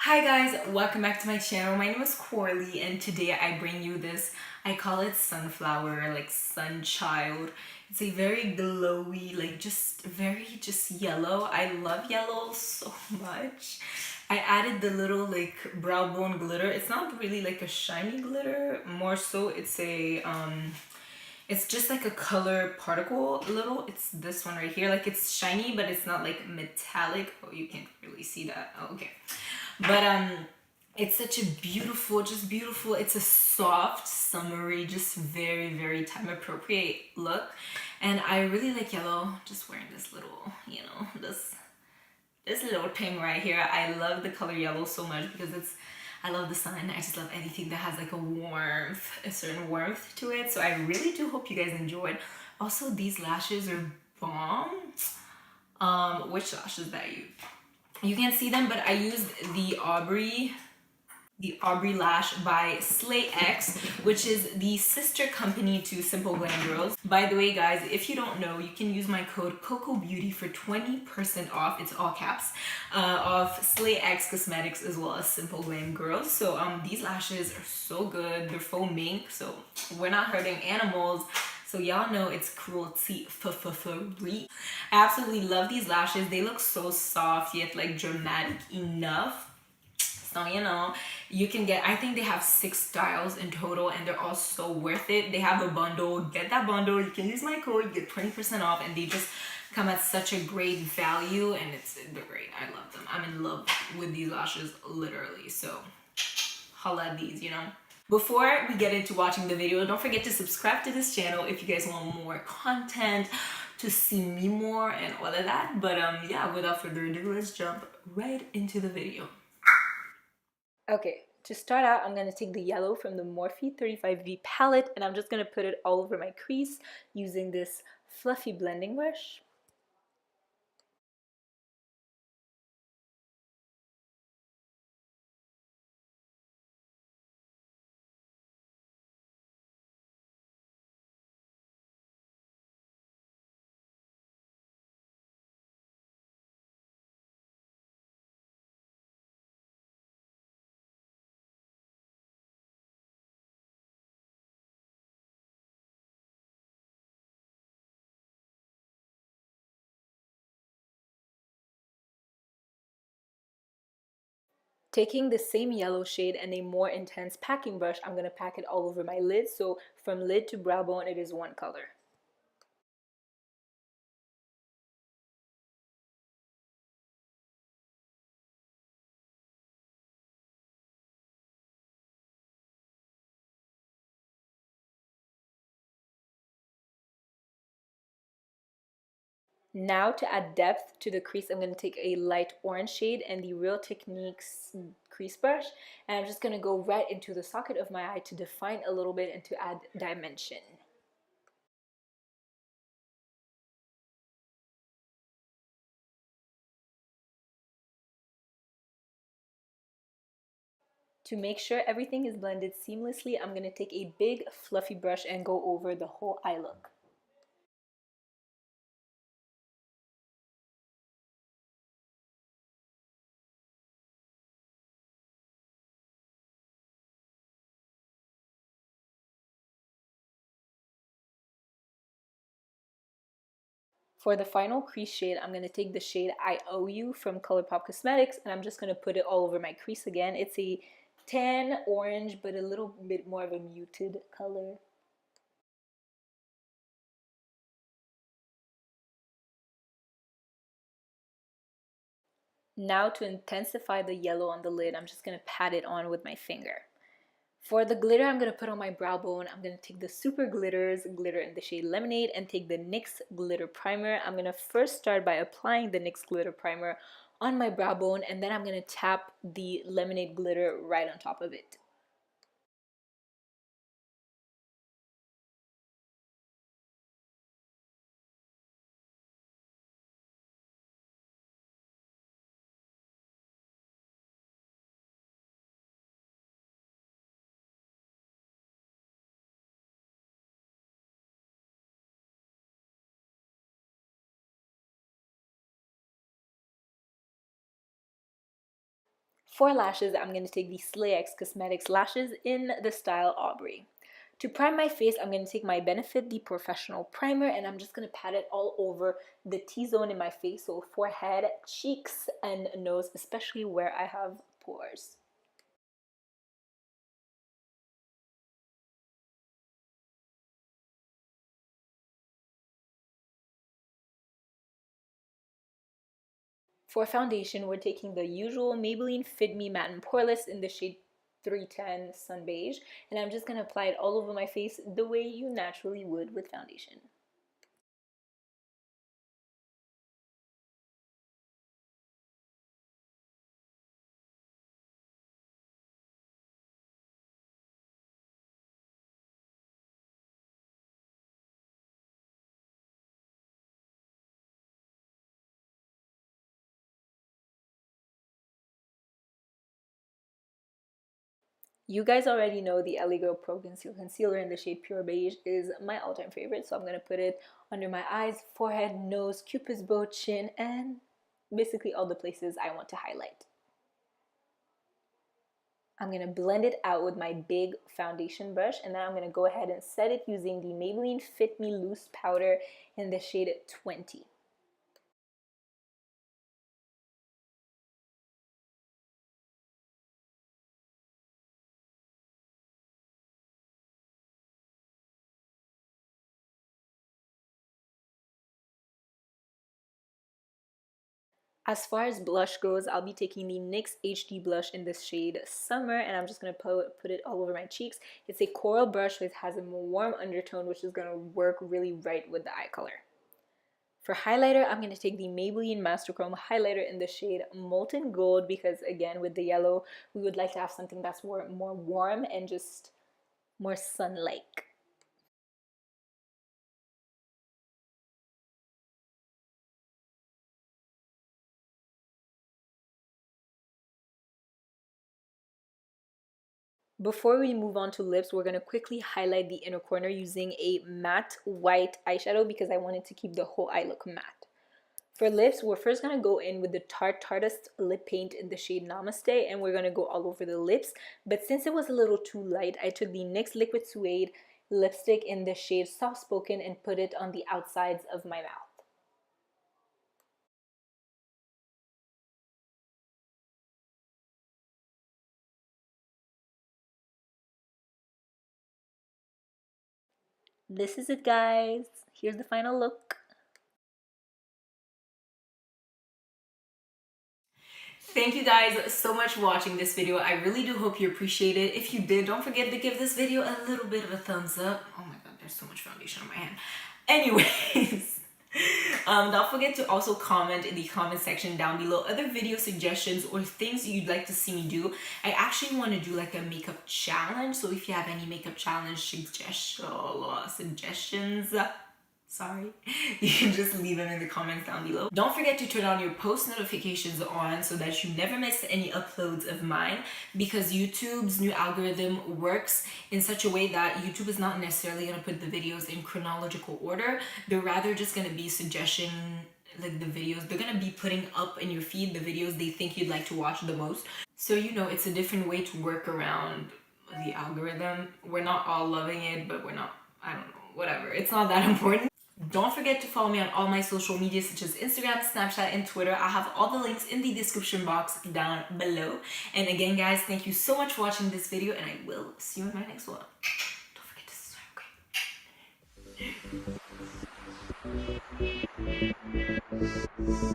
Hi guys, welcome back to my channel. My name is Coralie and today I bring you this, I call it sunflower, like sunchild. It's a very glowy, like just yellow. I love yellow so much. I added the little like brow bone glitter. It's not really like a shiny glitter, more so it's just like a color particle a little. It's this one right here. Like it's shiny, but it's not like metallic. Oh, you can't really see that. Oh, okay. But it's such a beautiful, just beautiful. It's a soft, summery, just very time appropriate look. And I really like yellow. Just wearing this little, this little thing right here. I love the color yellow so much because I love the sun. I just love anything that has like a certain warmth to it. So I really do hope you guys enjoyed. Also, these lashes are bomb. Which lashes that you can't see them, but I used the Aubrey Lash by Slay X, which is the sister company to Simple Glam Girls. By the way, guys, if you don't know, you can use my code COCOBEAUTY for 20% off. It's all caps of Slay X Cosmetics as well as Simple Glam Girls. So these lashes are so good. They're faux mink, so we're not hurting animals. So y'all know it's cruelty free. I absolutely love these lashes. They look so soft yet like dramatic enough. So you can get, I think they have 6 styles in total and they're all so worth it. They have a bundle. Get that bundle. You can use my code, you get 20% off, and they just come at such a great value, and they're great. I love them. I'm in love with these lashes, literally. So holla at these, Before we get into watching the video, don't forget to subscribe to this channel if you guys want more content, to see me more and all of that. But yeah, without further ado, let's jump right into the video. Okay, to start out, I'm going to take the yellow from the Morphe 35V palette and I'm just going to put it all over my crease using this fluffy blending brush. Taking the same yellow shade and a more intense packing brush, I'm going to pack it all over my lid. So from lid to brow bone, it is one color. Now to add depth to the crease, I'm going to take a light orange shade and the Real Techniques crease brush, and I'm just going to go right into the socket of my eye to define a little bit and to add dimension. To make sure everything is blended seamlessly, I'm going to take a big fluffy brush and go over the whole eye look. For the final crease shade, I'm going to take the shade I Owe You from Colourpop Cosmetics, and I'm just going to put it all over my crease again. It's a tan orange, but a little bit more of a muted color. Now to intensify the yellow on the lid, I'm just going to pat it on with my finger. For the glitter I'm going to put on my brow bone, I'm going to take the Super Glitters glitter in the shade Lemonade and take the NYX Glitter Primer. I'm going to first start by applying the NYX Glitter Primer on my brow bone, and then I'm going to tap the Lemonade glitter right on top of it. For lashes, I'm going to take the Slay X Cosmetics lashes in the style Aubrey. To prime my face, I'm going to take my Benefit the Professional Primer, and I'm just going to pat it all over the T-zone in my face, so forehead, cheeks, and nose, especially where I have pores. For foundation, we're taking the usual Maybelline Fit Me Matte and Poreless in the shade 310 Sun Beige, and I'm just going to apply it all over my face the way you naturally would with foundation. You guys already know the LA Girl Pro Concealer in the shade Pure Beige is my all-time favorite, so I'm going to put it under my eyes, forehead, nose, cupid's bow, chin, and basically all the places I want to highlight. I'm going to blend it out with my big foundation brush, and then I'm going to go ahead and set it using the Maybelline Fit Me Loose Powder in the shade 20. As far as blush goes, I'll be taking the NYX HD Blush in this shade Summer, and I'm just going to put it all over my cheeks. It's a coral brush which has a warm undertone, which is going to work really right with the eye color. For highlighter, I'm going to take the Maybelline Master Chrome Highlighter in the shade Molten Gold, because again, with the yellow, we would like to have something that's more warm and just more sun-like. Before we move on to lips, we're going to quickly highlight the inner corner using a matte white eyeshadow because I wanted to keep the whole eye look matte. For lips, we're first going to go in with the Tarte Tarteist Lip Paint in the shade Namaste, and we're going to go all over the lips. But since it was a little too light, I took the NYX Liquid Suede lipstick in the shade Soft Spoken and put it on the outsides of my mouth. This is it, guys. Here's the final look. Thank you guys so much for watching this video. I really do hope you appreciate it. If you did, don't forget to give this video a little bit of a thumbs up. Oh my god, there's so much foundation on my hand. Anyways, don't forget to also comment in the comment section down below other video suggestions or things you'd like to see me do. I actually want to do like a makeup challenge, so if you have any makeup challenge suggestions, sorry, you can just leave them in the comments down below. Don't forget to turn on your post notifications on so that you never miss any uploads of mine, because YouTube's new algorithm works in such a way that YouTube is not necessarily going to put the videos in chronological order. They're rather just going to be suggestion, like the videos they're going to be putting up in your feed, the videos they think you'd like to watch the most. So you know, it's a different way to work around the algorithm. We're not all loving it, but we're not, I don't know, whatever, it's not that important. Don't forget to follow me on all my social media such as Instagram, Snapchat, and Twitter. I have all the links in the description box down below. And again, guys, thank you so much for watching this video, and I will see you in my next one. Don't forget to subscribe, okay?